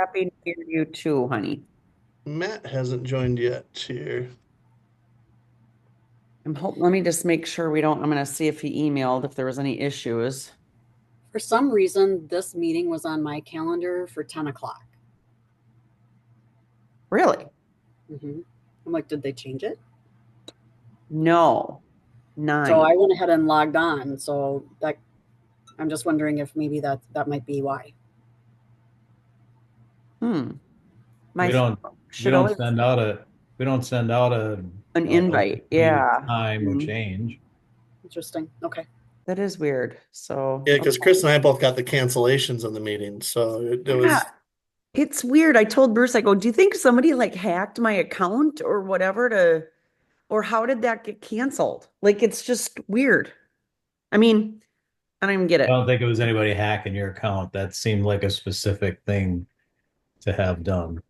Happy New Year to you too, honey. Matt hasn't joined yet here. Let me just make sure we don't, I'm gonna see if he emailed if there was any issues. For some reason, this meeting was on my calendar for 10 o'clock. Really? I'm like, did they change it? No, So I 9. went ahead and logged on. So that I'm just wondering if maybe that might be why. Hmm. My We don't we should don't always send out a we don't send out a an invite. notification of Yeah. time or Mhm. change. Interesting. Okay. That is weird. Yeah, So, because Chris and I both got the cancellations on the meeting. So it yeah, was, it's weird. I told Bruce, I go, do you think somebody like hacked my account or whatever or how did that get canceled? Like, it's just weird. I mean, I don't even get I it. don't think it was anybody hacking your account. That seemed like a specific thing to have done.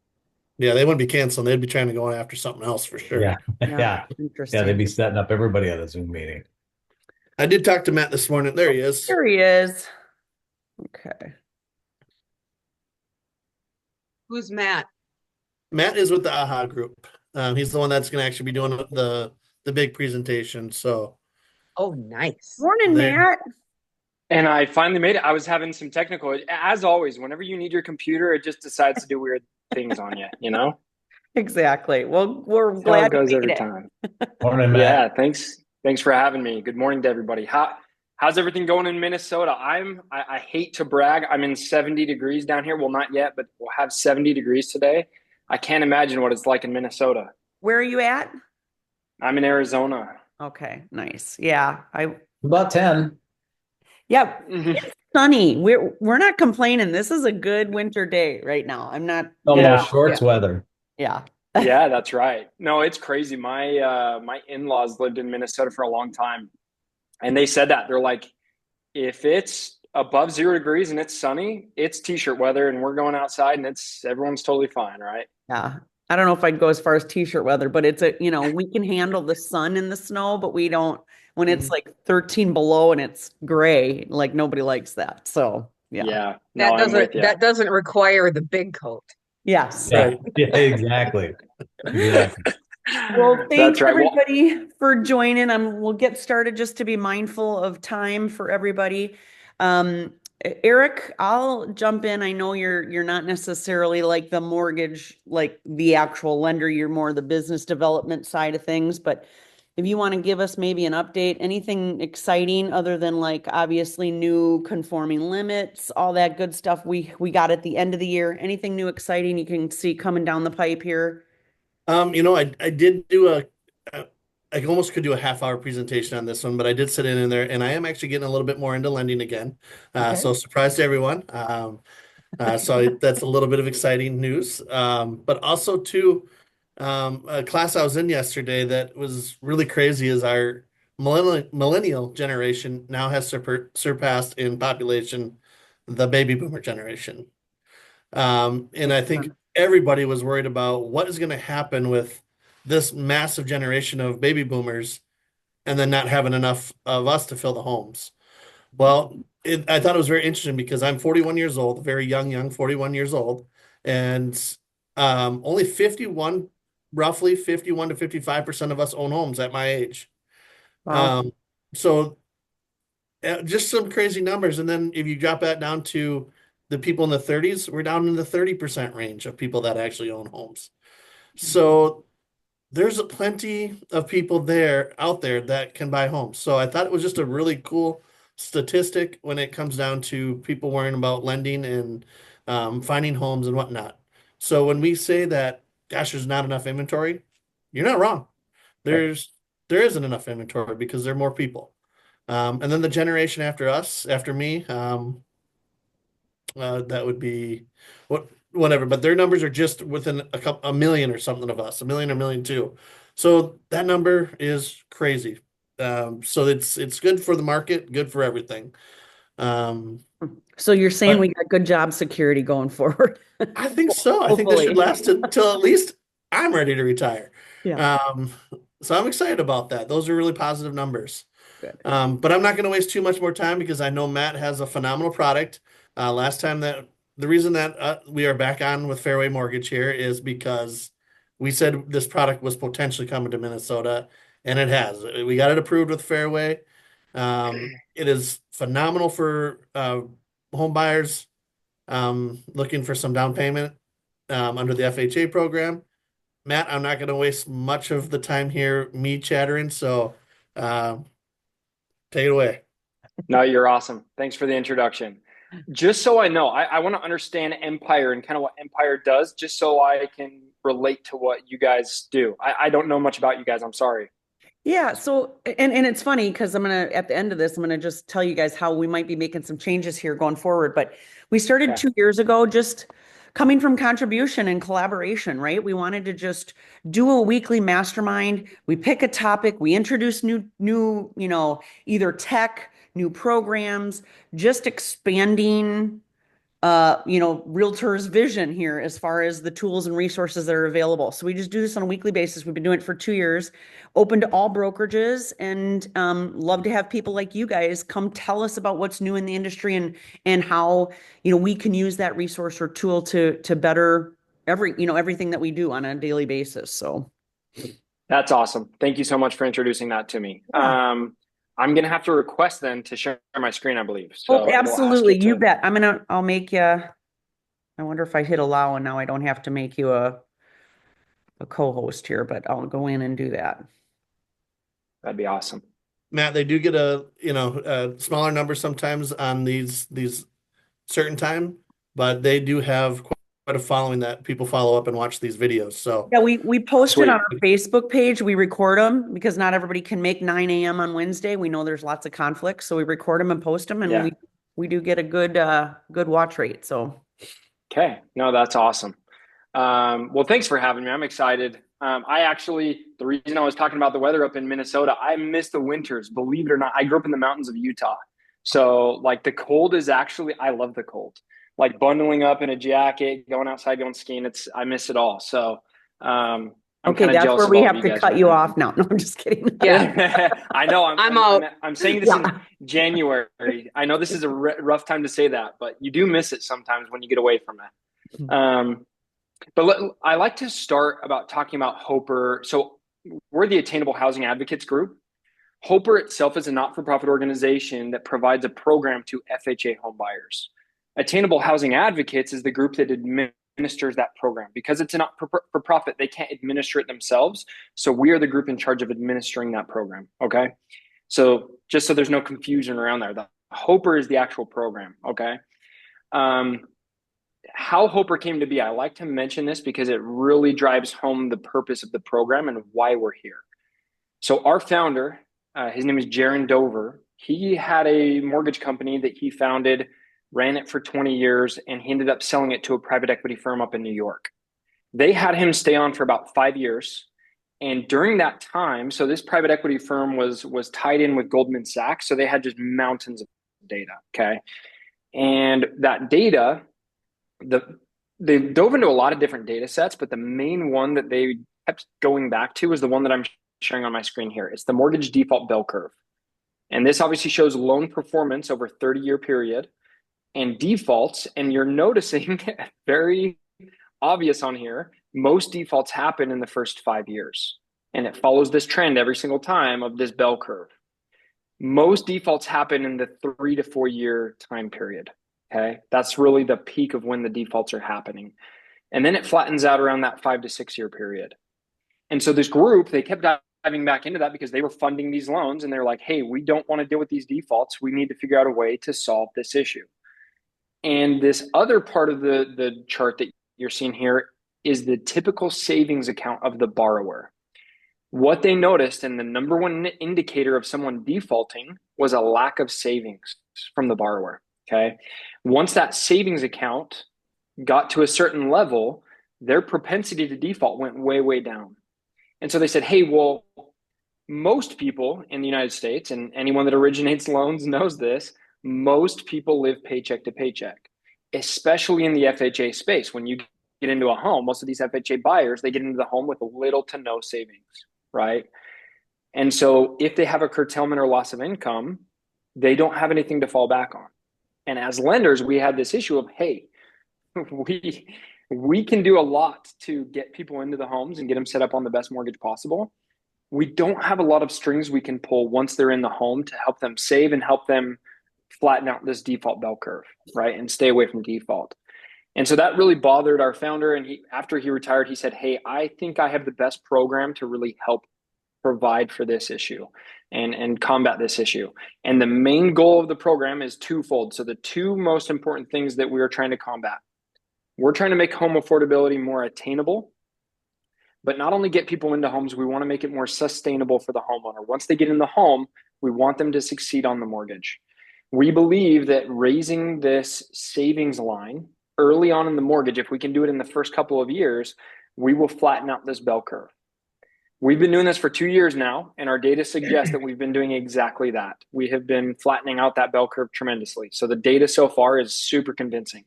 yeah, they wouldn't be canceling. They'd be trying to go after something else for sure. Yeah. Yeah, Yeah. Yeah, they'd interesting. be setting up everybody at a Zoom meeting. I did talk to Matt this morning. There he is. There he is. Okay. Who's Matt? Matt is with the AHA group. He's the one that's going to actually be doing the big presentation. So Oh, nice. Morning, there, Matt. And I finally made it. I was having some technical, as always, whenever you need your computer, it just decides to do weird things on you, you know? Exactly. Well, we're That's how it glad you goes made every it. time. Morning, Matt. Yeah, thanks. Thanks for having me. Good morning to everybody. How's everything going in Minnesota? I hate to brag. I'm in 70 degrees down here. Well, not yet, but we'll have 70 degrees today. I can't imagine what it's like in Minnesota. Where are you at? I'm in Arizona. Okay, nice. Yeah, About 10. yeah, Mhm. it's sunny. We're not complaining. This is a good winter day right now. I'm not, Yeah. Almost shorts yeah, weather. yeah. Yeah, that's right. No, it's crazy. My in-laws lived in Minnesota for a long time, and they said that. They're like, if it's above 0 degrees and it's sunny, it's t-shirt weather and we're going outside and it's everyone's totally fine, right? Yeah. I don't know if I'd go as far as t-shirt weather, but we can handle the sun and the snow, but we don't when it's Mhm. like 13 below and it's gray, like nobody likes that. So, yeah. Yeah, no, That I'm doesn't with you. that doesn't require the big coat. Yes. Yeah. right. Yeah, exactly. Exactly. Well, thanks That's right. Well, everybody for joining. We'll get started just to be mindful of time for everybody. Um, Eric, I'll jump in. I know you're not necessarily like the mortgage, like the actual lender. You're more the business development side of things. But if you want to give us maybe an update, anything exciting other than like obviously new conforming limits, all that good stuff we got at the end of the year. Anything new exciting you can see coming down the pipe here? I did do I almost could do a half-hour presentation on this one, but I did sit in there, and I am actually getting a little bit more into lending again. Okay. So surprise to everyone. So that's a little bit of exciting news. But also too, a class I was in yesterday that was really crazy is our millennial generation now has surpassed in population the baby boomer generation. And I think everybody was worried about what is going to happen with this massive generation of baby boomers and then not having enough of us to fill the homes. Well, I thought it was very interesting because I'm 41 years old, very young 41 years old, and only 51, roughly 51 to 55% of us own homes at my age. Wow. Um, so just some crazy numbers. And then if you drop that down to the people in the 30s, we're down in the 30% range of people that actually own homes. So there's plenty of people there out there that can buy homes. So I thought it was just a really cool statistic when it comes down to people worrying about lending and finding homes and whatnot. So when we say that, gosh, there's not enough inventory, you're not wrong. Right. There isn't enough inventory because there are more people. And then the generation after us, after me, that would be whatever. But their numbers are just within a million or something of us, a million two. So that number is crazy. So it's good for the market, good for everything. Um, So you're saying we but got good job security going forward? I think so. I think this should Hopefully. last until at least I'm ready to retire. Yeah, Um, so I'm excited about that. Those are really positive numbers. good. But I'm not going to waste too much more time because I know Matt has a phenomenal product. Last time the reason that we are back on with Fairway Mortgage here is because we said this product was potentially coming to Minnesota, and it has. We got it approved with Fairway. It is phenomenal for home buyers looking for some down payment under the FHA program. Matt, I'm not going to waste much of the time here me chattering, so take it away. No, you're awesome. Thanks for the introduction. Just so I know, I want to understand Empire and kind of what Empire does, just so I can relate to what you guys do. I don't know much about you guys. I'm sorry. Yeah, so and it's funny because at the end of this, I'm gonna just tell you guys how we might be making some changes here going forward. But we started Okay. 2 years ago, just coming from contribution and collaboration, right? We wanted to just do a weekly mastermind. We pick a topic, we introduce new, either tech, new programs, just expanding realtors' vision here as far as the tools and resources that are available. So we just do this on a weekly basis. We've been doing it for 2 years, open to all brokerages, and love to have people like you guys come tell us about what's new in the industry and how we can use that resource or tool to better everything that we do on a daily basis. So That's awesome. Thank you so much for introducing that to me. Yeah. I'm going to have to request then to share my screen, I believe. So Oh, it'll ask absolutely. to- You bet. I'll make you. I wonder if I hit allow and now I don't have to make you a co-host here, but I'll go in and do that. That'd be awesome. Matt, they do get a smaller number sometimes on these certain time, but they do have quite a following that people follow up and watch these videos. So Yeah, we post Sweet. it on our Facebook page. We record them because not everybody can make 9 a.m. on Wednesday. We know there's lots of conflicts, so we record them and post them, and Yeah. we do get a good watch rate. So Okay. No, that's awesome. Well, thanks for having me. I'm excited. The reason I was talking about the weather up in Minnesota, I miss the winters, believe it or not. I grew up in the mountains of Utah. So like the cold is actually, I love the cold. Like bundling up in a jacket, going outside, going skiing. I miss it all. So, I'm okay, kind of that's jealous where of we all have you to guys cut right you now. off now. No, I'm just kidding. Yeah. I know. I'm out. I'm saying this Yeah. in January. I know this is a rough time to say that, but you do miss it sometimes when you get away from it. I like to start about talking about Hoper. So we're the Attainable Housing Advocates Group. Hoper itself is a not-for-profit organization that provides a program to FHA home buyers. Attainable Housing Advocates is the group that administers that program. Because it's a not-for-profit, they can't administer it themselves. So we are the group in charge of administering that program, okay? So just so there's no confusion around there, the Hoper is the actual program, okay? How Hoper came to be, I like to mention this because it really drives home the purpose of the program and why we're here. So our founder, his name is Jaron Dover. He had a mortgage company that he founded, ran it for 20 years, and he ended up selling it to a private equity firm up in New York. They had him stay on for about 5 years. And during that time, so this private equity firm was tied in with Goldman Sachs. So they had just mountains of data, okay? And that data, they dove into a lot of different data sets, but the main one that they kept going back to is the one that I'm sharing on my screen here. It's the mortgage default bell curve. And this obviously shows loan performance over a 30-year period and defaults. And you're noticing very obvious on here, most defaults happen in the first 5 years. And it follows this trend every single time of this bell curve. Most defaults happen in the 3 to 4 year time period. Okay, that's really the peak of when the defaults are happening. And then it flattens out around that 5 to 6 year period. And so this group, they kept diving back into that because they were funding these loans and they're like, hey, we don't want to deal with these defaults. We need to figure out a way to solve this issue. And this other part of the chart that you're seeing here is the typical savings account of the borrower. What they noticed, and the number one indicator of someone defaulting, was a lack of savings from the borrower. Okay. Once that savings account got to a certain level, their propensity to default went way, way down. And so they said, hey, well, most people in the United States, and anyone that originates loans knows this, most people live paycheck to paycheck, especially in the FHA space. When you get into a home, most of these FHA buyers, they get into the home with little to no savings, right? And so if they have a curtailment or loss of income, they don't have anything to fall back on. And as lenders, we had this issue of, hey, we we can do a lot to get people into the homes and get them set up on the best mortgage possible. We don't have a lot of strings we can pull once they're in the home to help them save and help them flatten out this default bell curve, right? And stay away from default. And so that really bothered our founder. And after he retired, he said, hey, I think I have the best program to really help provide for this issue and combat this issue. And the main goal of the program is twofold. So the two most important things that we are trying to combat, we're trying to make home affordability more attainable, but not only get people into homes, we want to make it more sustainable for the homeowner. Once they get in the home, we want them to succeed on the mortgage. We believe that raising this savings line early on in the mortgage, if we can do it in the first couple of years, we will flatten out this bell curve. We've been doing this for 2 years now, and our data suggests that we've been doing exactly that. We have been flattening out that bell curve tremendously. So the data so far is super convincing,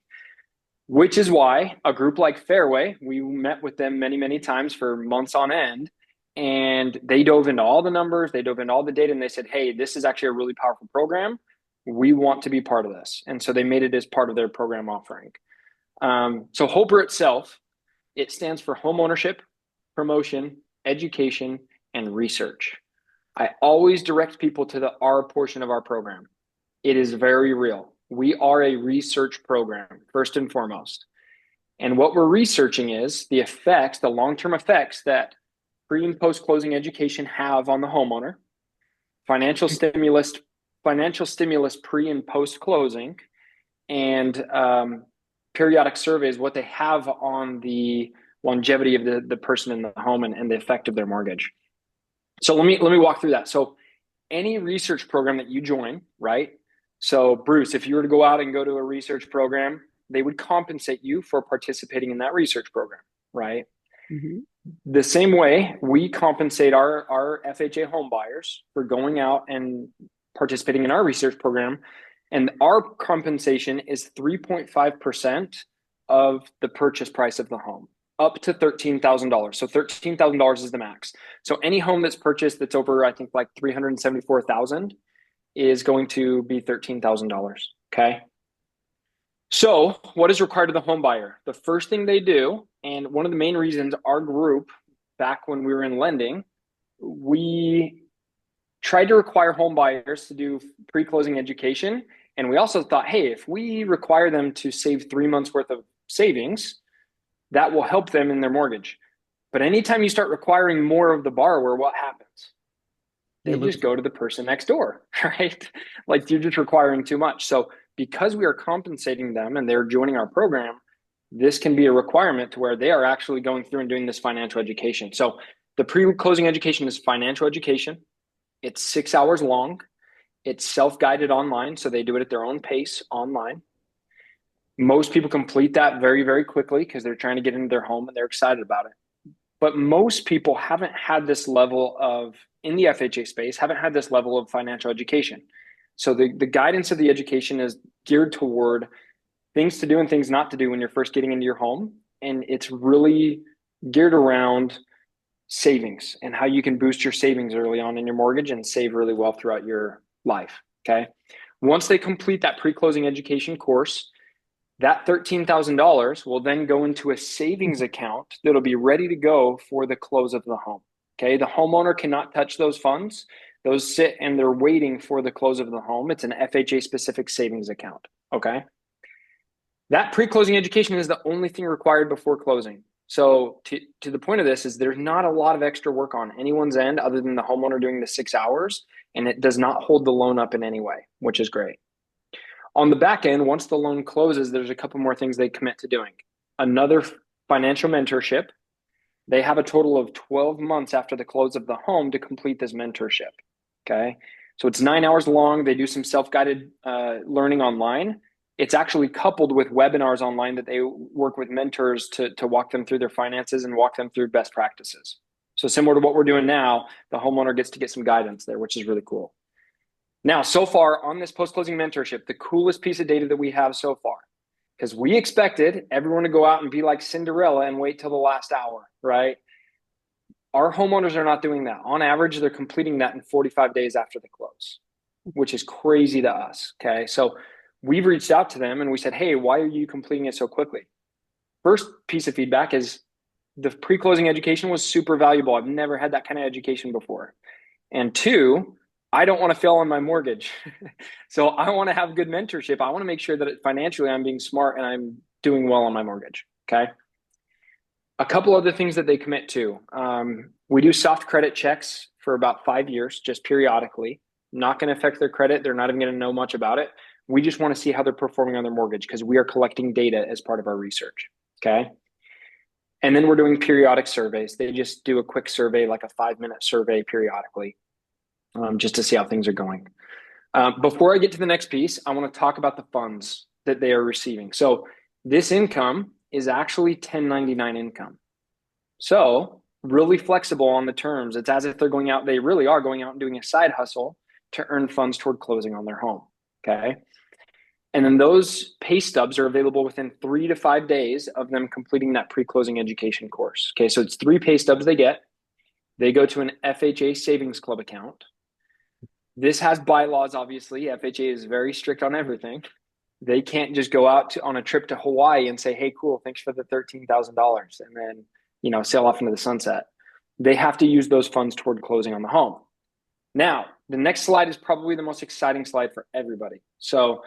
which is why a group like Fairway, we met with them many, many times for months on end, and they dove into all the numbers, they dove into all the data, and they said, hey, this is actually a really powerful program. We want to be part of this. And so they made it as part of their program offering. So HOPER itself, it stands for home ownership, promotion, education, and research. I always direct people to the R portion of our program. It is very real. We are a research program, first and foremost. And what we're researching is the effects, the long-term effects that pre and post-closing education have on the homeowner, financial stimulus pre and post-closing, and periodic surveys, what they have on the longevity of the person in the home and the effect of their mortgage. So let me walk through that. So any research program that you join, right? So Bruce, if you were to go out and go to a research program, they would compensate you for participating in that research program, right? Mm-hmm. The same way we compensate our FHA home buyers for going out and participating in our research program. And our compensation is 3.5% of the purchase price of the home, up to $13,000. So $13,000 is the max. So any home that's purchased that's over, I think, like $374,000 is going to be $13,000. Okay. So what is required of the home buyer? The first thing they do, and one of the main reasons our group, back when we were in lending, we tried to require home buyers to do pre-closing education. And we also thought, hey, if we require them to save 3 months worth of savings, that will help them in their mortgage. But anytime you start requiring more of the borrower, what happens? They just go to the person next door, right? Like you're just requiring too much. So because we are compensating them and they're joining our program, this can be a requirement to where they are actually going through and doing this financial education. So the pre-closing education is financial education. It's 6 hours long. It's self-guided online, so they do it at their own pace online. Most people complete that very, very quickly because they're trying to get into their home and they're excited about it. But most people haven't had this level of, in the FHA space, haven't had this level of financial education. So the guidance of the education is geared toward things to do and things not to do when you're first getting into your home. And it's really geared around savings and how you can boost your savings early on in your mortgage and save really well throughout your life. Okay. Once they complete that pre-closing education course, that $13,000 will then go into a savings account that'll be ready to go for the close of the home. Okay. The homeowner cannot touch those funds. Those sit and they're waiting for the close of the home. It's an FHA specific savings account. Okay. That pre-closing education is the only thing required before closing. So to the point of this is there's not a lot of extra work on anyone's end other than the homeowner doing the 6 hours, and it does not hold the loan up in any way, which is great. On the back end, once the loan closes, there's a couple more things they commit to doing. Another financial mentorship. They have a total of 12 months after the close of the home to complete this mentorship. Okay. So it's 9 hours long. They do some self-guided learning online. It's actually coupled with webinars online that they work with mentors to walk them through their finances and walk them through best practices. So similar to what we're doing now, the homeowner gets to get some guidance there, which is really cool. Now, so far on this post-closing mentorship, the coolest piece of data that we have so far, because we expected everyone to go out and be like Cinderella and wait till the last hour, right? Our homeowners are not doing that. On average, they're completing that in 45 days after the close, which is crazy to us, okay? So we've reached out to them and we said, hey, why are you completing it so quickly? first piece of feedback is the pre-closing education was super valuable. I've never had that kind of education before. And two, I don't want to fail on my mortgage. So I want to have good mentorship. I want to make sure that financially I'm being smart and I'm doing well on my mortgage. Okay. A couple other things that they commit to. We do soft credit checks for about 5 years, just periodically. Not going to affect their credit. They're not even going to know much about it. We just want to see how they're performing on their mortgage because we are collecting data as part of our research. Okay. And then we're doing periodic surveys. They just do a quick survey, like a 5-minute survey periodically, just to see how things are going. Before I get to the next piece, I want to talk about the funds that they are receiving. So this income is actually 1099 income. So really flexible on the terms. It's as if they're going out, they really are going out and doing a side hustle to earn funds toward closing on their home. Okay. And then those pay stubs are available within 3 to 5 days of them completing that pre-closing education course. Okay, so it's 3 pay stubs they get. They go to an FHA savings club account. This has bylaws, obviously. FHA is very strict on everything. They can't just go out on a trip to Hawaii and say, hey, cool, thanks for the $13,000, and then, sail off into the sunset. They have to use those funds toward closing on the home. Now, the next slide is probably the most exciting slide for everybody. So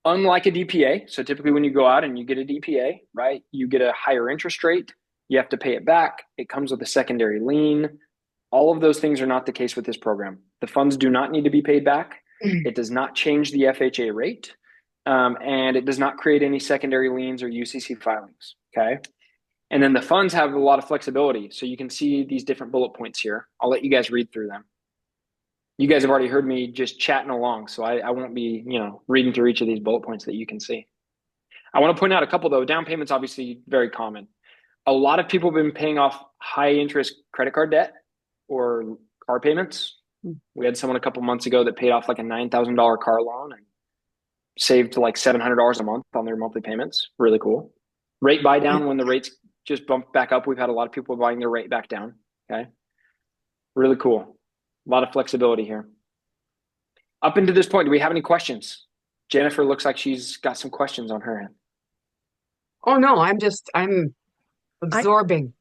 unlike a DPA, so typically when you go out and you get a DPA, right, you get a higher interest rate, you have to pay it back, it comes with a secondary lien. All of those things are not the case with this program. The funds do not need to be paid back. It does not change the FHA rate, and it does not create any secondary liens or UCC filings, okay? And then the funds have a lot of flexibility. So you can see these different bullet points here. I'll let you guys read through them. You guys have already heard me just chatting along, so I won't be, reading through each of these bullet points that you can see. I want to point out a couple though. Down payment's obviously very common. A lot of people have been paying off high interest credit card debt or car payments. We had someone a couple months ago that paid off like a $9,000 car loan and saved like $700 a month on their monthly payments. Really cool. Rate buy down when the rates just bumped back up. We've had a lot of people buying their rate back down. Okay. Really cool. A lot of flexibility here. Up until this point, do we have any questions? Jennifer looks like she's got some questions on her end. Oh no, I'm absorbing.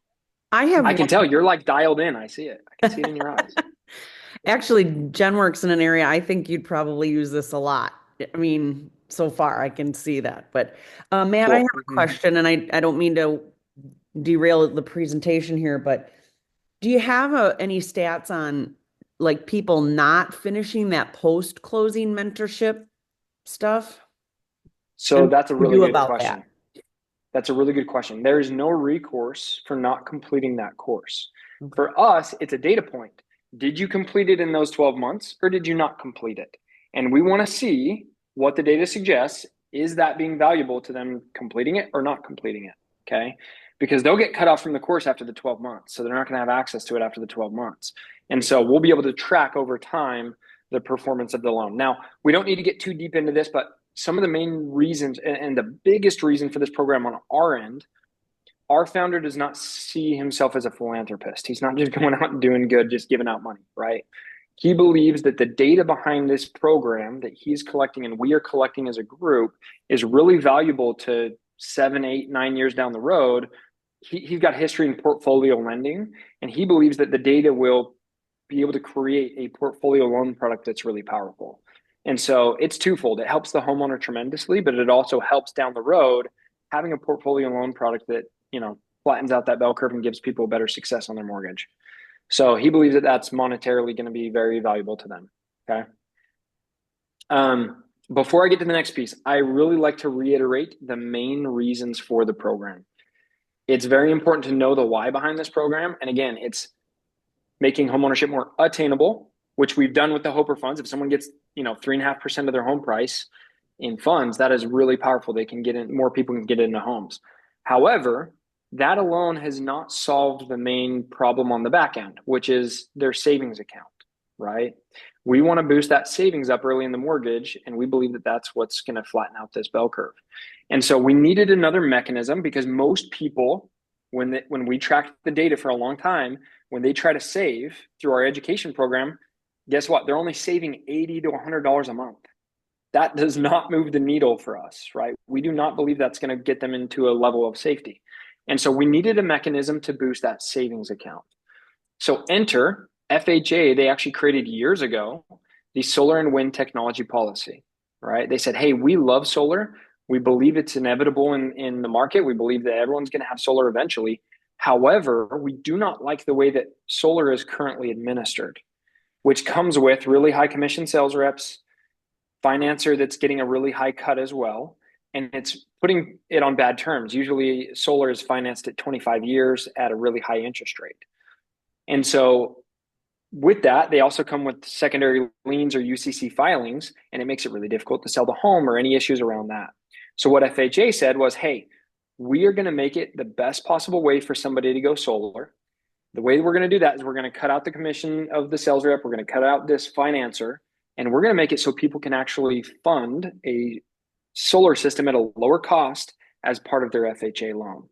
I can tell you're like dialed in. I see it. I can see it in your eyes. Actually, Jen works in an area I think you'd probably use this a lot. I mean, so far I can see that. But Matt, Cool. I have a question, and I don't mean to derail the presentation here, but do you have any stats on like people not finishing that post-closing mentorship stuff? So And that's a what do you really do good about question. That's a really good question. There is no recourse for not completing that course. Okay. For us, it's a data point. Did you complete it in those 12 months or did you not complete it? And we want to see what the data suggests. Is that being valuable to them completing it or not completing it? Okay. Because they'll get cut off from the course after the 12 months. So they're not going to have access to it after the 12 months. And so we'll be able to track over time the performance of the loan. Now, we don't need to get too deep into this, but some of the main reasons and the biggest reason for this program on our end, our founder does not see himself as a philanthropist. He's not just going out and doing good, just giving out money, right? He believes that the data behind this program that he's collecting and we are collecting as a group is really valuable to 7, 8, 9 years down the road. He's got history in portfolio lending, and he believes that the data will be able to create a portfolio loan product that's really powerful. And so it's twofold. It helps the homeowner tremendously, but it also helps down the road having a portfolio loan product that, flattens out that bell curve and gives people better success on their mortgage. So he believes that that's monetarily going to be very valuable to them. Okay. Before I get to the next piece, I really like to reiterate the main reasons for the program. It's very important to know the why behind this program. And again, it's making homeownership more attainable, which we've done with the Hoper funds. If someone gets, 3.5% of their home price in funds, that is really powerful. They can get in, more people can get into homes. However, that alone has not solved the main problem on the back end, which is their savings account, right? We want to boost that savings up early in the mortgage, and we believe that that's what's going to flatten out this bell curve. And so we needed another mechanism because most people, when we tracked the data for a long time, when they try to save through our education program, guess what? They're only saving $80 to $100 a month. That does not move the needle for us, right? We do not believe that's going to get them into a level of safety. And so we needed a mechanism to boost that savings account. So enter FHA, they actually created years ago the solar and wind technology policy, right? They said, hey, we love solar. We believe it's inevitable in the market. We believe that everyone's going to have solar eventually. However, we do not like the way that solar is currently administered, which comes with really high commission sales reps, financer that's getting a really high cut as well. And it's putting it on bad terms. Usually solar is financed at 25 years at a really high interest rate. And so with that, they also come with secondary liens or UCC filings, and it makes it really difficult to sell the home or any issues around that. So what FHA said was, hey, we are going to make it the best possible way for somebody to go solar. The way we're going to do that is we're going to cut out the commission of the sales rep. We're going to cut out this financer, and we're going to make it so people can actually fund a solar system at a lower cost as part of their FHA loan.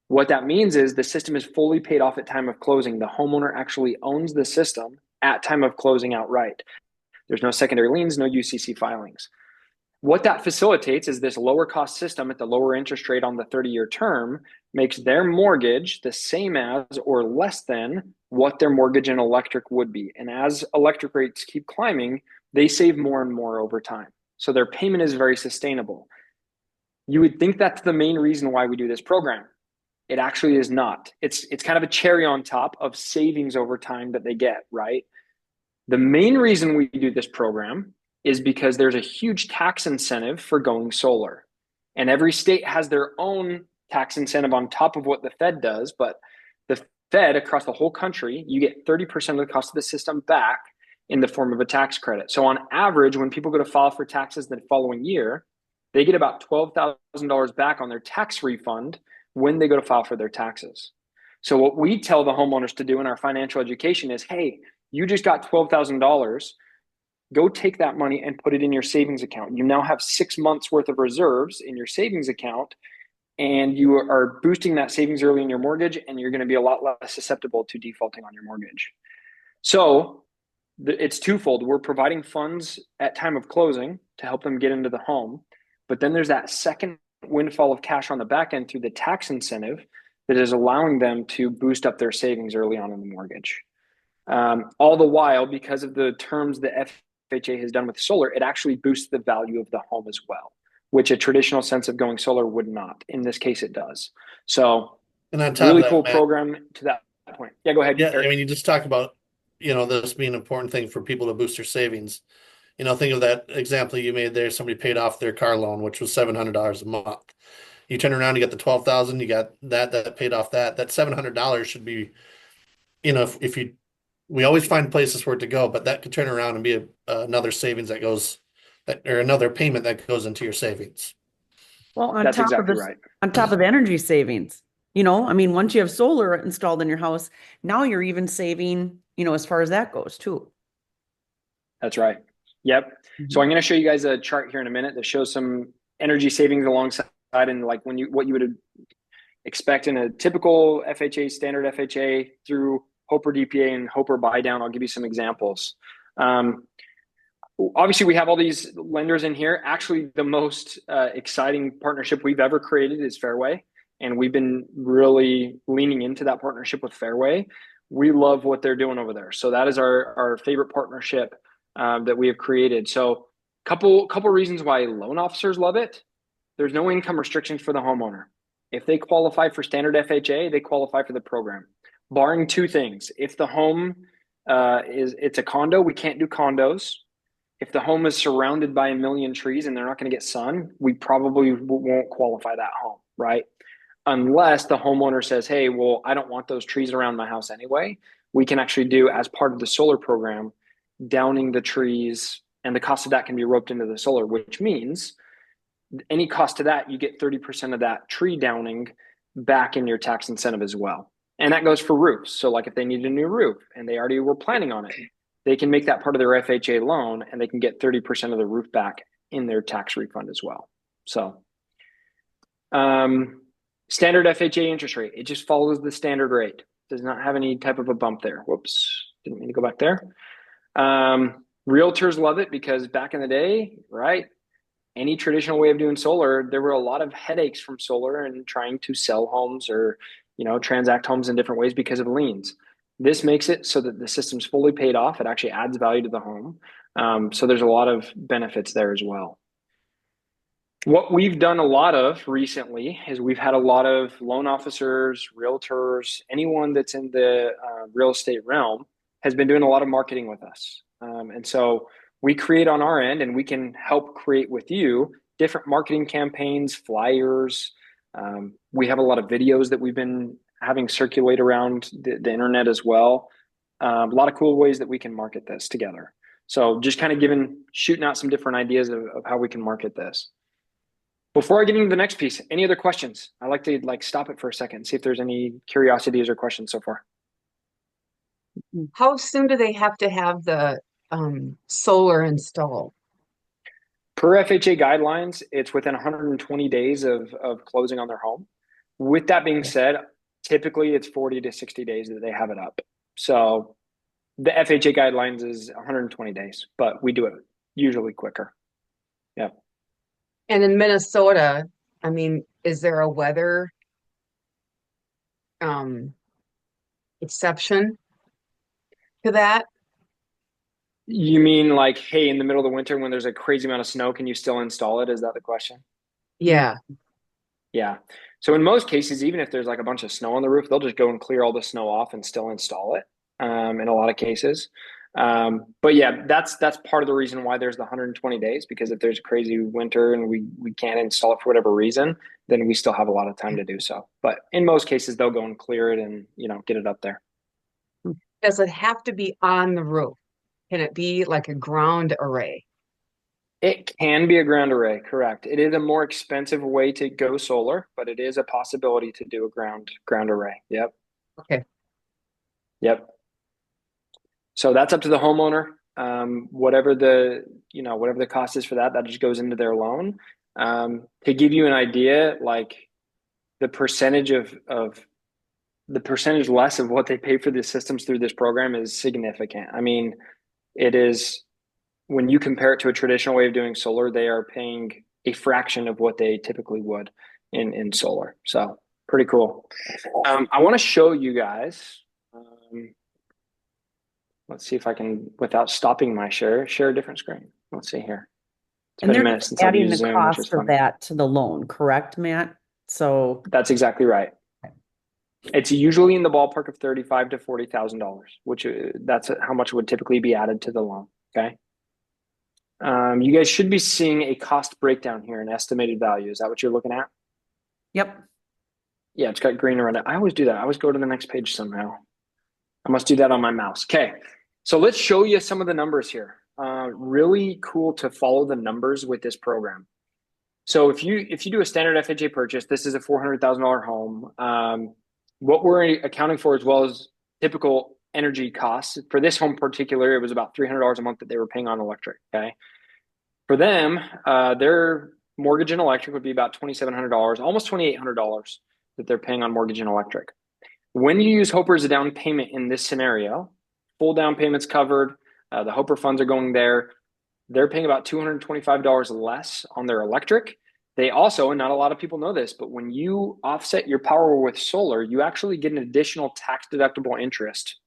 What that means is the system is fully paid off at time of closing. The homeowner actually owns the system at time of closing outright. There's no secondary liens, no UCC filings. What that facilitates is this lower cost system at the lower interest rate on the 30-year term makes their mortgage the same as or less than what their mortgage and electric would be. And as electric rates keep climbing, they save more and more over time. So their payment is very sustainable. You would think that's the main reason why we do this program. It actually is not. It's kind of a cherry on top of savings over time that they get, right? The main reason we do this program is because there's a huge tax incentive for going solar. And every state has their own tax incentive on top of what the Fed does. But the Fed across the whole country, you get 30% of the cost of the system back in the form of a tax credit. So on average, when people go to file for taxes the following year, they get about $12,000 back on their tax refund when they go to file for their taxes. So what we tell the homeowners to do in our financial education is, hey, you just got $12,000. Go take that money and put it in your savings account. You now have 6 months worth of reserves in your savings account, and you are boosting that savings early in your mortgage, and you're going to be a lot less susceptible to defaulting on your mortgage. So it's twofold. We're providing funds at time of closing to help them get into the home, but then there's that second windfall of cash on the back end through the tax incentive that is allowing them to boost up their savings early on in the mortgage. All the while, because of the terms that FHA has done with solar, it actually boosts the value of the home as well, which a traditional sense of going solar would not. In this case, it does. So, And on top really of that, cool Matt, program to that point. Yeah, go ahead. yeah, Eric. I mean, you just talked about, this being an important thing for people to boost their savings. Think of that example you made there. Somebody paid off their car loan, which was $700 a month. You turn around, you got the 12,000, you got that paid off that $700 should be, if you, we always find places for it to go, but that could turn around and be another savings that goes, or another payment that goes into your savings. Well, That's exactly right. on top of the energy savings, once you have solar installed in your house, now you're even saving, as far as that goes too. That's right. Yep. So I'm going to show you guys a chart here in a minute that shows some energy savings alongside, and like what you would expect in a typical FHA, standard FHA through Hoper DPA and Hoper buy down. I'll give you some examples. Obviously, we have all these lenders in here. Actually, the most exciting partnership we've ever created is Fairway, and we've been really leaning into that partnership with Fairway. We love what they're doing over there. So that is our favorite partnership that we have created. So couple reasons why loan officers love it. There's no income restrictions for the homeowner. If they qualify for standard FHA, they qualify for the program, barring two things. If the home it's a condo, we can't do condos. If the home is surrounded by a million trees and they're not going to get sun, we probably won't qualify that home, right? Unless the homeowner says, hey, well, I don't want those trees around my house anyway. We can actually do, as part of the solar program, downing the trees, and the cost of that can be roped into the solar, which means any cost to that, you get 30% of that tree downing back in your tax incentive as well. And that goes for roofs. So like if they need a new roof and they already were planning on it, they can make that part of their FHA loan and they can get 30% of the roof back in their tax refund as well. So standard FHA interest rate, it just follows the standard rate. Does not have any type of a bump there. Whoops, didn't mean to go back there. Realtors love it because back in the day, right? any traditional way of doing solar, there were a lot of headaches from solar and trying to sell homes or, transact homes in different ways because of liens. This makes it so that the system's fully paid off. It actually adds value to the home. So there's a lot of benefits there as well. What we've done a lot of recently is we've had a lot of loan officers, realtors, anyone that's in the real estate realm has been doing a lot of marketing with us. And so we create on our end, and we can help create with you different marketing campaigns, flyers. We have a lot of videos that we've been having circulate around the internet as well. A lot of cool ways that we can market this together. So just kind of shooting out some different ideas of how we can market this. Before I get into the next piece, any other questions? I like to stop it for a second and see if there's any curiosities or questions so far. How soon do they have to have the solar installed? Per FHA guidelines, it's within 120 days of closing on their home. With that being said, typically it's 40 to 60 days that they have it up. So the FHA guidelines is 120 days, but we do it usually quicker. Yeah. And in Minnesota, I mean, is there a weather exception to that? You mean like, hey, in the middle of the winter when there's a crazy amount of snow, can you still install it? Is that the question? Yeah. Yeah. So in most cases, even if there's like a bunch of snow on the roof, they'll just go and clear all the snow off and still install it. In a lot of cases. But yeah, that's part of the reason why there's the 120 days, because if there's a crazy winter and we can't install it for whatever reason, then we still have a lot of time to do so. But in most cases, they'll go and clear it and, get it up there. Does it have to be on the roof? Can it be like a ground array? It can be a ground array, correct. It is a more expensive way to go solar, but it is a possibility to do a ground array. Yep. Okay. Yep. So that's up to the homeowner. Whatever the cost is for that just goes into their loan. To give you an idea, like the percentage less of what they pay for the systems through this program is significant. I mean, it is, when you compare it to a traditional way of doing solar, they are paying a fraction of what they typically would in solar. So pretty cool. I want to show you guys. Let's see if I can, without stopping my share a different screen. Let's see here. It's And been a they're minute since I've adding used the Zoom, which is cost of fun. that to the loan, correct, Matt? So That's exactly right. It's usually in the ballpark of $35,000 to $40,000, which that's how much would typically be added to the loan. Okay. You guys should be seeing a cost breakdown here, an estimated value. Is that what you're looking at? yep. Yeah, it's got green around it. I always do that. I always go to the next page somehow. I must do that on my mouse. Okay. So let's show you some of the numbers here. Really cool to follow the numbers with this program. So if you do a standard FHA purchase, this is a $400,000 home. What we're accounting for, as well as typical energy costs for this home in particular, it was about $300 a month that they were paying on electric. Okay. For them, their mortgage and electric would be about $2,700, almost $2,800 that they're paying on mortgage and electric. When you use Hoper as a down payment in this scenario, full down payments covered, the Hoper funds are going there. They're paying about $225 less on their electric. They also, and not a lot of people know this, but when you offset your power with solar, you actually get an additional tax deductible interest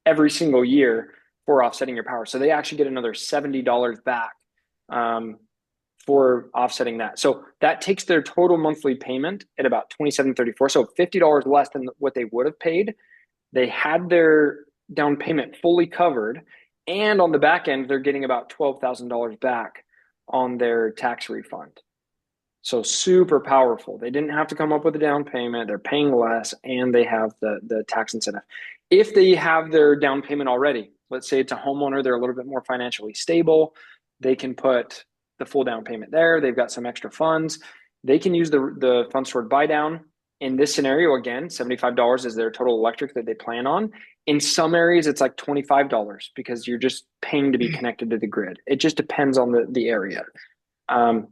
every single year for offsetting your power. So they actually get another $70 back for offsetting that. So that takes their total monthly payment at about $2,734. So $50 less than what they would have paid. They had their down payment fully covered. And on the back end, they're getting about $12,000 back on their tax refund. So super powerful. They didn't have to come up with a down payment. They're paying less, and they have the tax incentive. If they have their down payment already, let's say it's a homeowner, they're a little bit more financially stable, they can put the full down payment there. They've got some extra funds. They can use the funds toward buy down. In this scenario, again, $75 is their total electric that they plan on. In some areas, it's like $25 because you're just paying to be connected to the grid. It just depends on the area.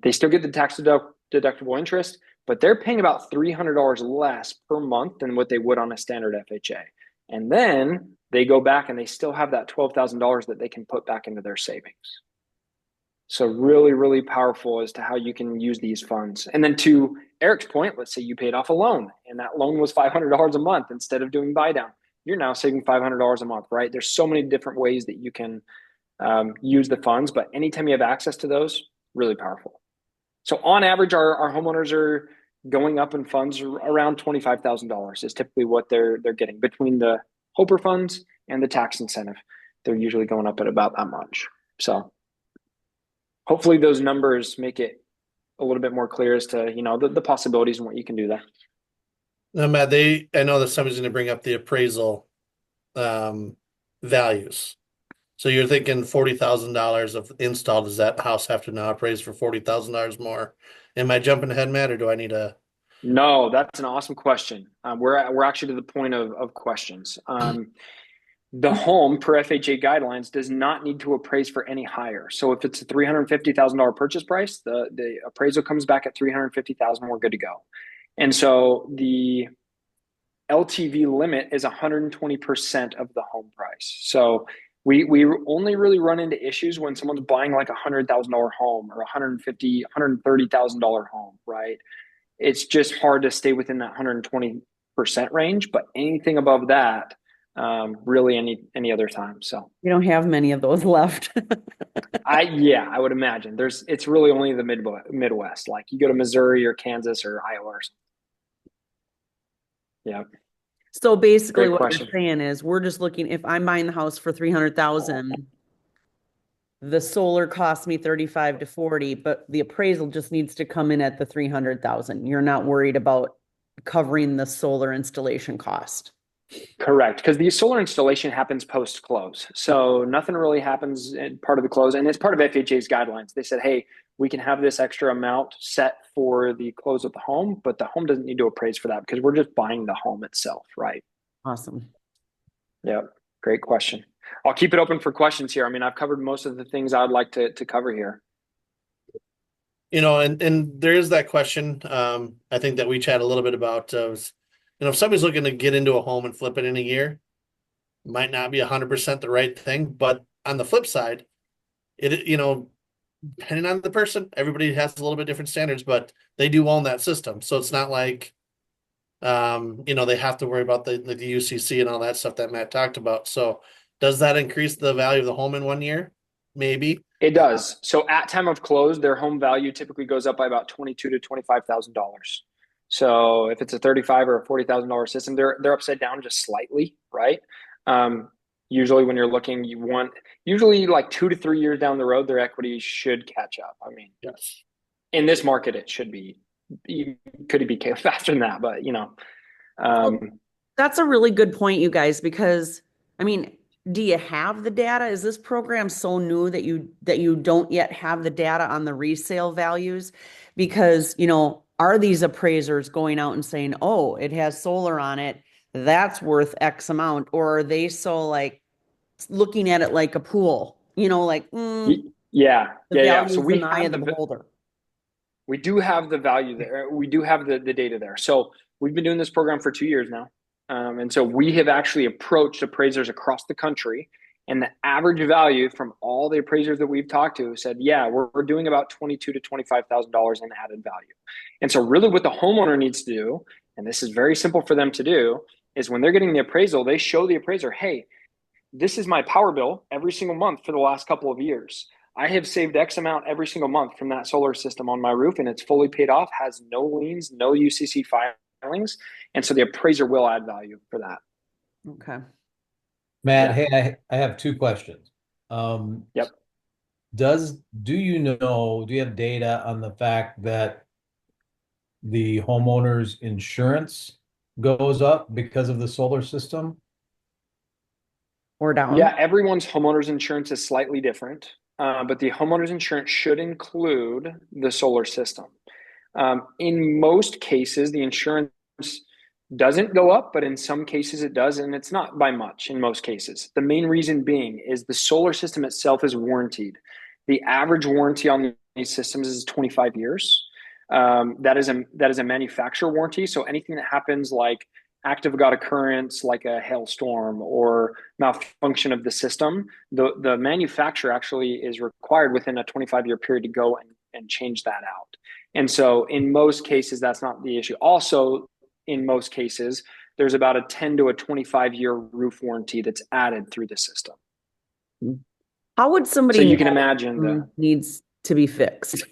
They still get the tax deductible interest, but they're paying about $300 less per month than what they would on a standard FHA. And then they go back and they still have that $12,000 that they can put back into their savings. So really, really powerful as to how you can use these funds. And then to Eric's point, let's say you paid off a loan and that loan was $500 a month instead of doing buy down. You're now saving $500 a month, right? There's so many different ways that you can use the funds, but anytime you have access to those, really powerful. So on average, our homeowners are going up in funds around $25,000 is typically what they're getting between the Hoper funds and the tax incentive. They're usually going up at about that much. So hopefully those numbers make it a little bit more clear as to, you know, the possibilities and what you can do there. Now, Matt, I know that somebody's going to bring up the appraisal values. So you're thinking $40,000 of install. Does that house have to now appraise for $40,000 more? Am I jumping ahead, Matt, or do I need a? No, that's an awesome question. We're actually to the point of questions. The home per FHA guidelines does not need to appraise for any higher. So if it's a $350,000 purchase price, the appraisal comes back at $350,000. We're good to go. And so the LTV limit is 120% of the home price. So we only really run into issues when someone's buying like $100,000 home or $130,000 home, right? It's just hard to stay within that 120% range, but anything above that, really any other time. So We don't have many of those left. I would imagine it's really only the Midwest. Like you go to Missouri or Kansas or Iowa or something. Yeah. So basically Great what question. you're saying is we're just looking, if I'm buying the house for 300,000, the solar costs me 35 to 40, but the appraisal just needs to come in at the 300,000. You're not worried about covering the solar installation cost. Correct, because the solar installation happens post-close. So nothing really happens in part of the close, and it's part of FHA's guidelines. They said, hey, we can have this extra amount set for the close of the home, but the home doesn't need to appraise for that because we're just buying the home itself, right? Awesome. Yeah, great question. I'll keep it open for questions here. I mean, I've covered most of the things I'd like to cover here. You know, and there is that question. I think that we chat a little bit about, if somebody's looking to get into a home and flip it in a year, might not be 100% the right thing. But on the flip side, depending on the person, everybody has a little bit different standards, but they do own that system. So it's not like, they have to worry about the UCC and all that stuff that Matt talked about. So does that increase the value of the home in 1 year? Maybe. It does. So at time of close, their home value typically goes up by about $22,000 to $25,000. So if it's a $35,000 or a $40,000 system, they're upside down just slightly, right? Usually when you're looking, usually like 2 to 3 years down the road, their equity should catch up. I mean, Yes. in this market, it should be. Could it be faster than that? But That's a really good point, you guys, because I mean, do you have the data? Is this program so new that you don't yet have the data on the resale values? Because, are these appraisers going out and saying, oh, it has solar on it, that's worth X amount? Or are they so like looking at it like a pool, yeah. So we have the beholder. We do have the value there. We do have the data there. So we've been doing this program for 2 years now. And so we have actually approached appraisers across the country, and the average value from all the appraisers that we've talked to said, yeah, we're doing about $22,000 to $25,000 in added value. And so really what the homeowner needs to do, and this is very simple for them to do, is when they're getting the appraisal, they show the appraiser, hey, this is my power bill every single month for the last couple of years. I have saved X amount every single month from that solar system on my roof, and it's fully paid off, has no liens, no UCC filings. And so the appraiser will add value for that. Okay. Matt, hey, I have 2 questions. Yep. Do you have data on the fact that the homeowner's insurance goes up because of the solar system? Or down? Yeah, everyone's homeowner's insurance is slightly different, but the homeowner's insurance should include the solar system. In most cases, the insurance doesn't go up, but in some cases it does, and it's not by much in most cases. The main reason being is the solar system itself is warranted. The average warranty on these systems is 25 years. That is a manufacturer warranty. So anything that happens like active God occurrence like a hailstorm or malfunction of the system, the manufacturer actually is required within a 25-year period to go and change that out. And so in most cases, that's not the issue. Also, in most cases, there's about a 10 to a 25-year roof warranty that's added through the system. How would somebody So you can know imagine needs to be fixed?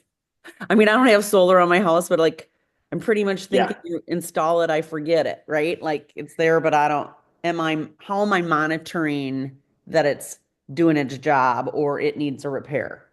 I mean, I don't have solar on my house, but like I'm pretty much thinking you install it, I forget it, right? Like it's there, but how am I monitoring that it's doing its job or it needs a repair?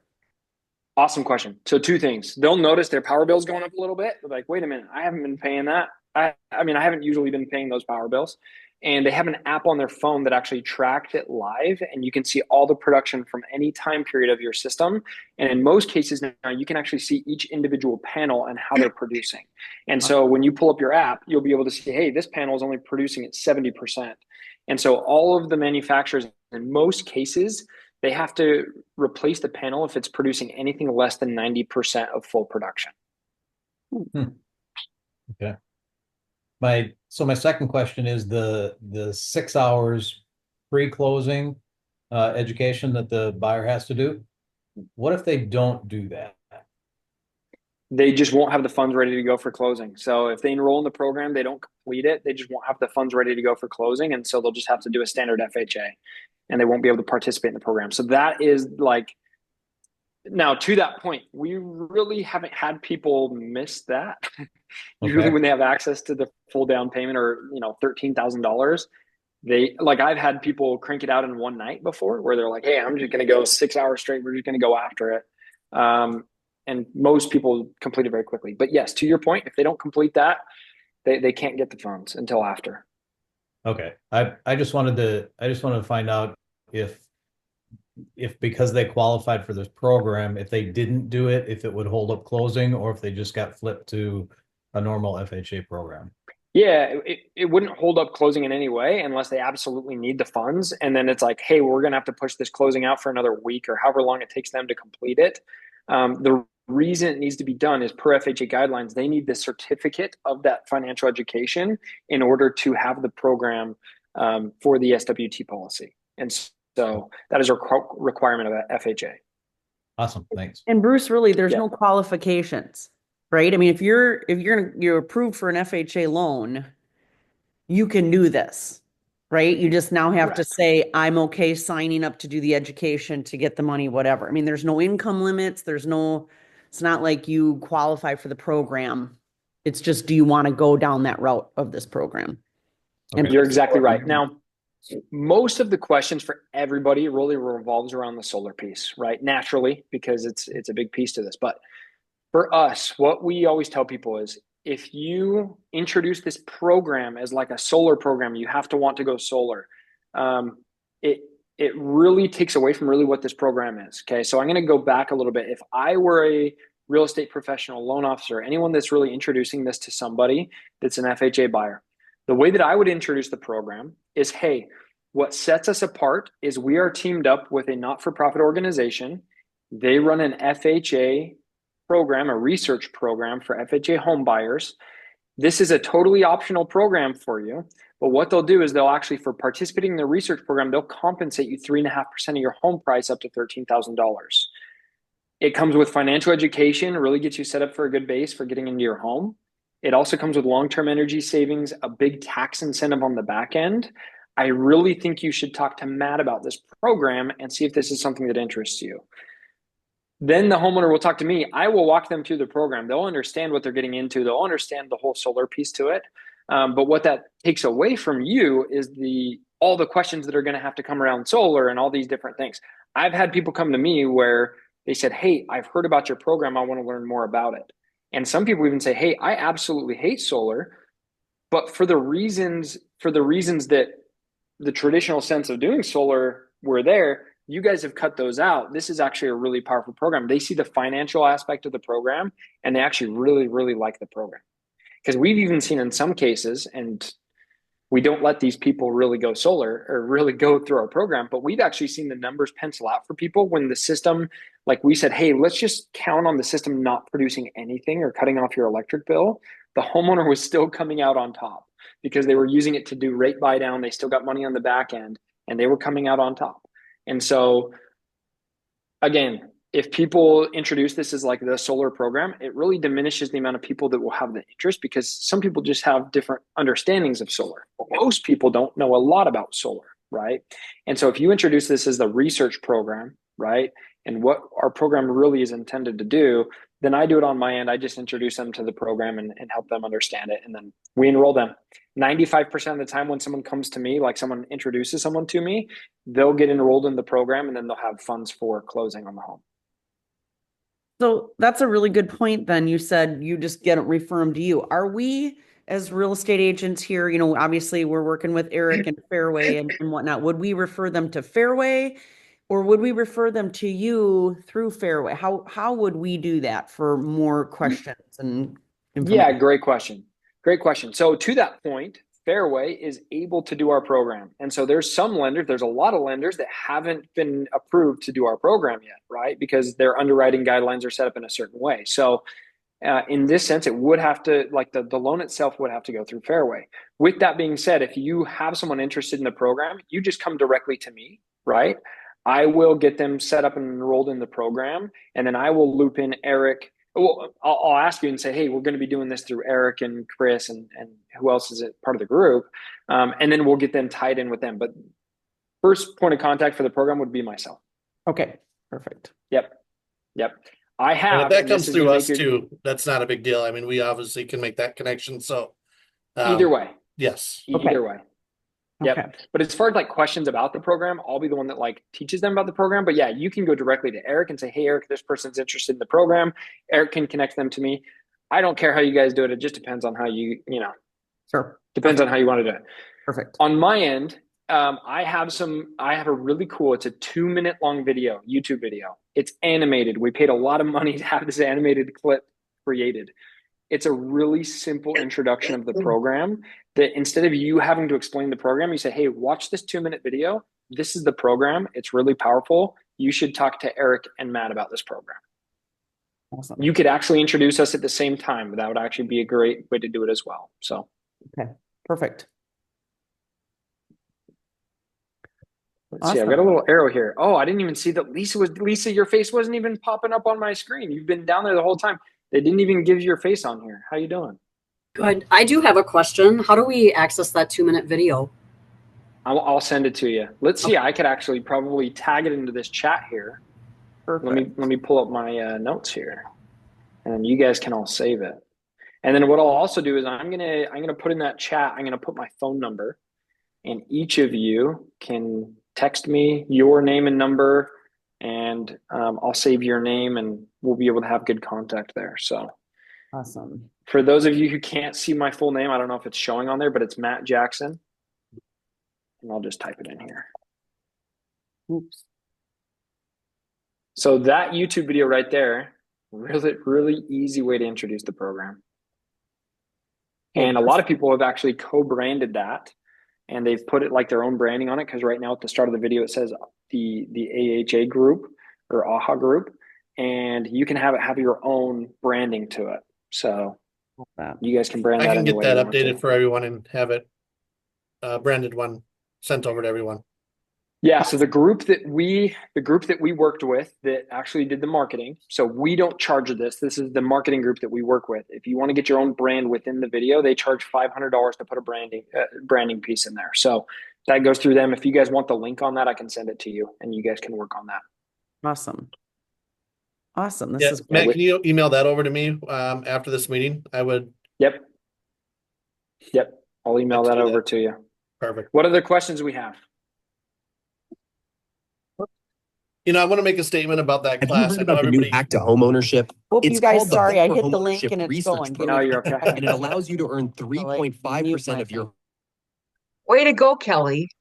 Awesome question. So two things. They'll notice their power bill's going up a little bit. They're like, wait a minute, I haven't been paying that. I mean, I haven't usually been paying those power bills. And they have an app on their phone that actually tracks it live, and you can see all the production from any time period of your system. And in most cases now, you can actually see each individual panel and how they're producing. And so when you pull up your app, you'll be able to see, hey, this panel is only producing at 70%. And so all of the manufacturers, in most cases, they have to replace the panel if it's producing anything less than 90% of full production. Okay. My second question is the 6 hours pre-closing education that the buyer has to do. What if they don't do that? They just won't have the funds ready to go for closing. So if they enroll in the program, they don't complete it, they just won't have the funds ready to go for closing. And so they'll just have to do a standard FHA and they won't be able to participate in the program. So that is like, now to that point, we really haven't had people miss that. Usually when they have access to the full down payment or, $13,000, I've had people crank it out in one night before where they're like, hey, I'm just going to go 6 hours straight. We're just going to go after it. And most people complete it very quickly. But yes, to your point, if they don't complete that, they can't get the funds until after. Okay. I just wanted to find out if because they qualified for this program, if they didn't do it, if it would hold up closing, or if they just got flipped to a normal FHA program. Yeah, it wouldn't hold up closing in any way unless they absolutely need the funds. And then it's like, hey, we're going to have to push this closing out for another week or however long it takes them to complete it. The reason it needs to be done is per FHA guidelines, they need the certificate of that financial education in order to have the program for the SWT policy. And so that is a requirement of FHA. Awesome. Thanks. And Bruce, really, there's no qualifications, right? I mean, if you're approved for an FHA loan, you can do this, right? You just now have to say, I'm okay signing up to do the education to get the money, whatever. I mean, there's no income limits. It's not like you qualify for the program. It's just, do you want to go down that route of this program? Okay. You're exactly right. Now, most of the questions for everybody really revolves around the solar piece, right? Naturally, because it's a big piece to this. But for us, what we always tell people is if you introduce this program as like a solar program, you have to want to go solar. It really takes away from really what this program is. Okay. So I'm going to go back a little bit. If I were a real estate professional, loan officer, anyone that's really introducing this to somebody that's an FHA buyer, the way that I would introduce the program is, hey, what sets us apart is we are teamed up with a not-for-profit organization. They run an FHA program, a research program for FHA home buyers. This is a totally optional program for you. But what they'll do is they'll actually, for participating in the research program, they'll compensate you 3.5% of your home price up to $13,000. It comes with financial education, really gets you set up for a good base for getting into your home. It also comes with long-term energy savings, a big tax incentive on the back end. I really think you should talk to Matt about this program and see if this is something that interests you. Then the homeowner will talk to me. I will walk them through the program. They'll understand what they're getting into. They'll understand the whole solar piece to it. But what that takes away from you is all the questions that are going to have to come around solar and all these different things. I've had people come to me where they said, hey, I've heard about your program. I want to learn more about it. And some people even say, hey, I absolutely hate solar, but for the reasons that the traditional sense of doing solar were there, you guys have cut those out. This is actually a really powerful program. They see the financial aspect of the program and they actually really, really like the program. Because we've even seen in some cases, and we don't let these people really go solar or really go through our program, but we've actually seen the numbers pencil out for people when the system, like we said, hey, let's just count on the system not producing anything or cutting off your electric bill. The homeowner was still coming out on top. because they were using it to do rate buy down. They still got money on the back end and they were coming out on top. And so again, if people introduce this as like the solar program, it really diminishes the amount of people that will have the interest, because some people just have different understandings of solar. Most people don't know a lot about solar, right? And so if you introduce this as the research program, right, and what our program really is intended to do, then I do it on my end. I just introduce them to the program and help them understand it. And then we enroll them. 95% of the time when someone comes to me, like someone introduces someone to me, they'll get enrolled in the program and then they'll have funds for closing on the home. So that's a really good point. Then you said you just get it, refer them to you. Are we as real estate agents here, you know, obviously we're working with Eric and Fairway and whatnot. Would we refer them to Fairway, or would we refer them to you through Fairway? How would we do that for more questions and Yeah, information? great question. Great question. So to that point, Fairway is able to do our program. And so there's some lenders, there's a lot of lenders that haven't been approved to do our program yet, right? Because their underwriting guidelines are set up in a certain way. So in this sense, it would have to, like the loan itself would have to go through Fairway. With that being said, if you have someone interested in the program, you just come directly to me, right? I will get them set up and enrolled in the program, and then I will loop in Eric. Well, I'll ask you and say, hey, we're going to be doing this through Eric and Chris and who else is it part of the group. And then we'll get them tied in with them. But first point of contact for the program would be myself. Okay, perfect. Yep. I And have. if that and comes this is through gonna us make it- too, that's not a big deal. I mean, we obviously can make that connection. So Either way. yes. Okay. Either way. Yep. Okay. But as far as like questions about the program, I'll be the one that like teaches them about the program. But yeah, you can go directly to Eric and say, hey, Eric, this person's interested in the program. Eric can connect them to me. I don't care how you guys do it. It just depends on how Sure. depends on how you want to do it. Perfect. On my end, I have a really cool, it's a 2-minute long video, YouTube video. It's animated. We paid a lot of money to have this animated clip created. It's a really simple introduction of the program that instead of you having to explain the program, you say, hey, watch this 2-minute video. This is the program. It's really powerful. You should talk to Eric and Matt about this program. Awesome. You could actually introduce us at the same time, but that would actually be a great way to do it as well. So, Okay, perfect. let's see. I've got a little arrow here. Oh, I didn't even see that Lisa, your face wasn't even popping up on my screen. You've been down there the whole time. They didn't even give you your face on here. How you doing? Good. I do have a question. How do we access that 2-minute video? I'll send it to you. Let's see. I could actually probably tag it into this chat here. Perfect. Let me pull up my notes here, and you guys can all save it. And then what I'll also do is I'm gonna put in that chat. I'm gonna put my phone number, and each of you can text me your name and number, and I'll save your name, and we'll be able to have good contact there. So Awesome. for those of you who can't see my full name, I don't know if it's showing on there, but it's Matt Jackson, and I'll just type it in here. Oops. So that YouTube video right there, really easy way to introduce the program. And a lot of people have actually co-branded that, and they've put it like their own branding on it, because right now at the start of the video it says the AHA group or AHA group, and you can have your own branding to it. So you guys can brand I that. can any get way that you want updated to. for everyone and have it branded one sent over to everyone. Yeah, so the group that we worked with that actually did the marketing. So we don't charge this. This is the marketing group that we work with. If you want to get your own brand within the video, they charge $500 to put a branding piece in there. So that goes through them. If you guys want the link on that, I can send it to you, and you guys can work on that. Awesome. Awesome. This Yeah, is Matt, great. can you email that over to me after this meeting? I would. Yep. I'll email Let's that do over that. to you. Perfect. What other questions we have? You know, I want to make a statement about that Have you class. heard I know about the new everybody. hack to homeownership? Hope you It's guys, called the sorry, Hope I for hit the link Homeownership and it's Research going. No, you're okay. and it allows you to earn 3.5% of your. Way to go, Kelly.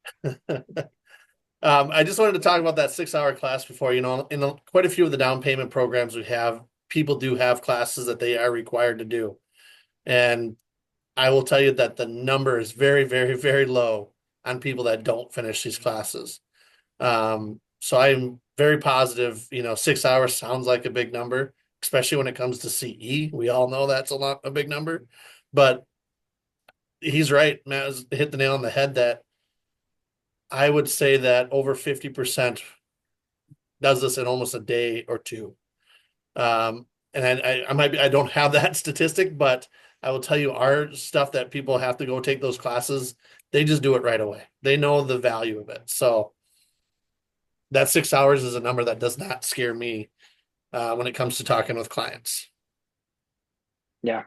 I just wanted to talk about that 6-hour class before. You know, in quite a few of the down payment programs we have, people do have classes that they are required to do. And I will tell you that the number is very, very, very low on people that don't finish these classes. So I'm very positive, 6 hours sounds like a big number, especially when it comes to CE. We all know that's a big number, but he's right. Matt has hit the nail on the head that I would say that over 50% does this in almost a day or two. And I don't have that statistic, but I will tell you our stuff that people have to go take those classes, they just do it right away. They know the value of it. So that 6 hours is a number that does not scare me when it comes to talking with clients. Yeah.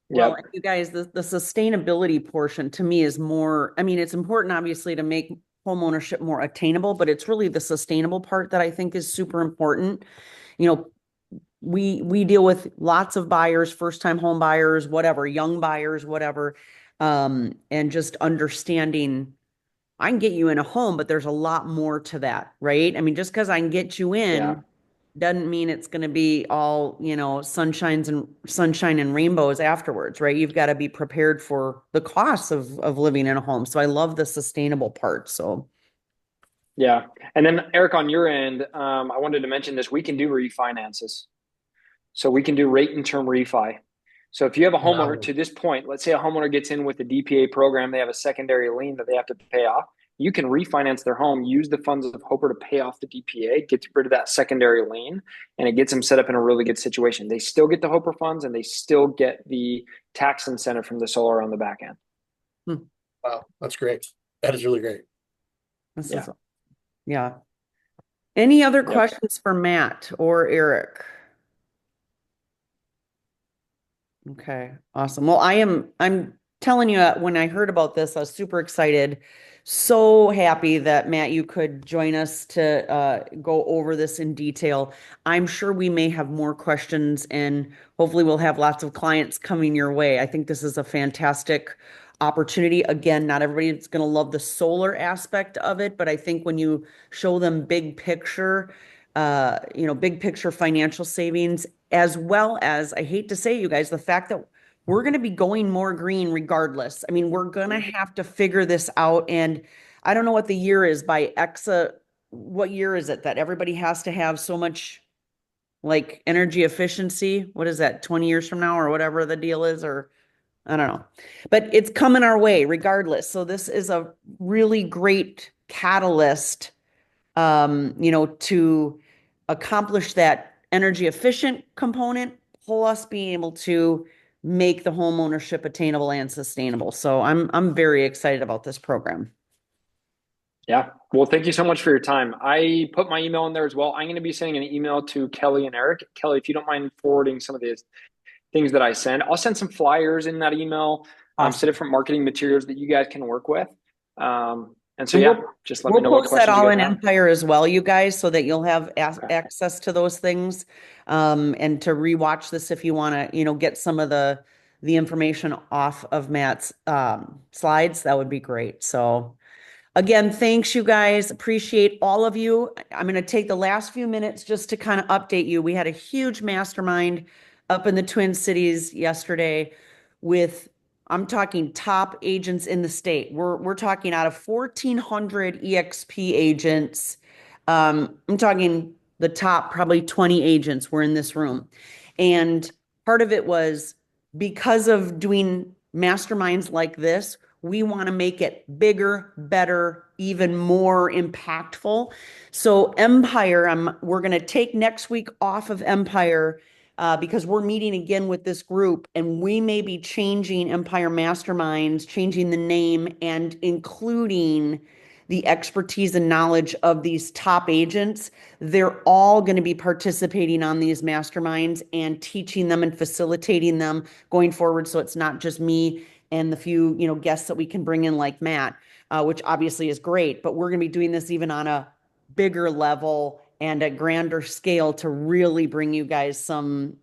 Well, Yep. and you guys, the sustainability portion to me is more, I mean, it's important obviously to make home ownership more attainable, but it's really the sustainable part that I think is super important. You know, we deal with lots of buyers, first time home buyers, whatever, young buyers, whatever. And just understanding I can get you in a home, but there's a lot more to that, right? I mean, just because I can get you Yeah. in doesn't mean it's going to be all, sunshine and rainbows afterwards, right? You've got to be prepared for the costs of living in a home. So I love the sustainable part. So Yeah. And then Eric, on your end, I wanted to mention this. We can do refinances. So we can do rate and term refi. So if you have a homeowner Wow. to this point, let's say a homeowner gets in with the DPA program, they have a secondary lien that they have to pay off. You can refinance their home, use the funds of Hoper to pay off the DPA, get rid of that secondary lien, and it gets them set up in a really good situation. They still get the Hoper funds and they still get the tax incentive from the solar on the back end. Wow, that's great. That is really great. this yeah. Any other Yep. questions for Matt or Eric? Okay, awesome. Well, I'm telling you, when I heard about this, I was super excited. So happy that Matt, you could join us to go over this in detail. I'm sure we may have more questions and hopefully we'll have lots of clients coming your way. I think this is a fantastic opportunity. Again, not everybody's going to love the solar aspect of it, but I think when you show them big picture financial savings, as well as, I hate to say, you guys, the fact that we're going to be going more green regardless. I mean, we're going to have to figure this out. And I don't know what the year is by EXA. What year is it that everybody has to have so much like energy efficiency? What is that, 20 years from now or whatever the deal is? Or I don't know. But it's coming our way regardless. So this is a really great catalyst, to accomplish that energy efficient component, plus being able to make the home ownership attainable and sustainable. So I'm very excited about this program. Yeah. Well, thank you so much for your time. I put my email in there as well. I'm going to be sending an email to Kelly and Eric. Kelly, if you don't mind forwarding some of the things that I send, I'll send some flyers in that email, some Awesome. different marketing materials that you guys can work with. And so, And yeah, just let me know we'll what post that questions you all guys in have. Empire as well, you guys, so that you'll have Okay. access to those things. And to rewatch this if you want to, get some of the information off of Matt's slides, that would be great. So again, thanks you guys. Appreciate all of you. I'm going to take the last few minutes just to kind of update you. We had a huge mastermind up in the Twin Cities yesterday with, I'm talking top agents in the state. We're talking out of 1,400 EXP agents. I'm talking the top probably 20 agents were in this room. And part of it was because of doing masterminds like this, we want to make it bigger, better, even more impactful. So Empire, we're going to take next week off of Empire because we're meeting again with this group, and we may be changing Empire Masterminds, changing the name, and including the expertise and knowledge of these top agents. They're all going to be participating on these masterminds and teaching them and facilitating them going forward. So it's not just me and the few, guests that we can bring in like Matt, which obviously is great, but we're going to be doing this even on a bigger level and a grander scale to really bring you guys some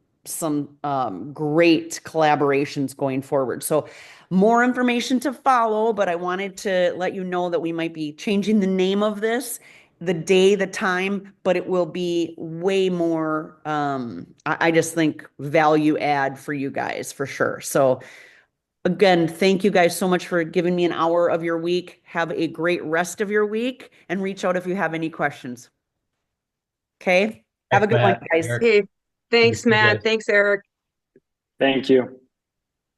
great collaborations going forward. So more information to follow, but I wanted to let you know that we might be changing the name of this, the day, the time, but it will be way more, I just think value add for you guys for sure. So again, thank you guys so much for giving me an hour of your week. Have a great rest of your week and reach out if you have any questions. Okay. Have a Thanks, good one, Matt, guys. Eric. Okay, Good to thanks, see you Matt. guys. Thanks, Eric. Thank you.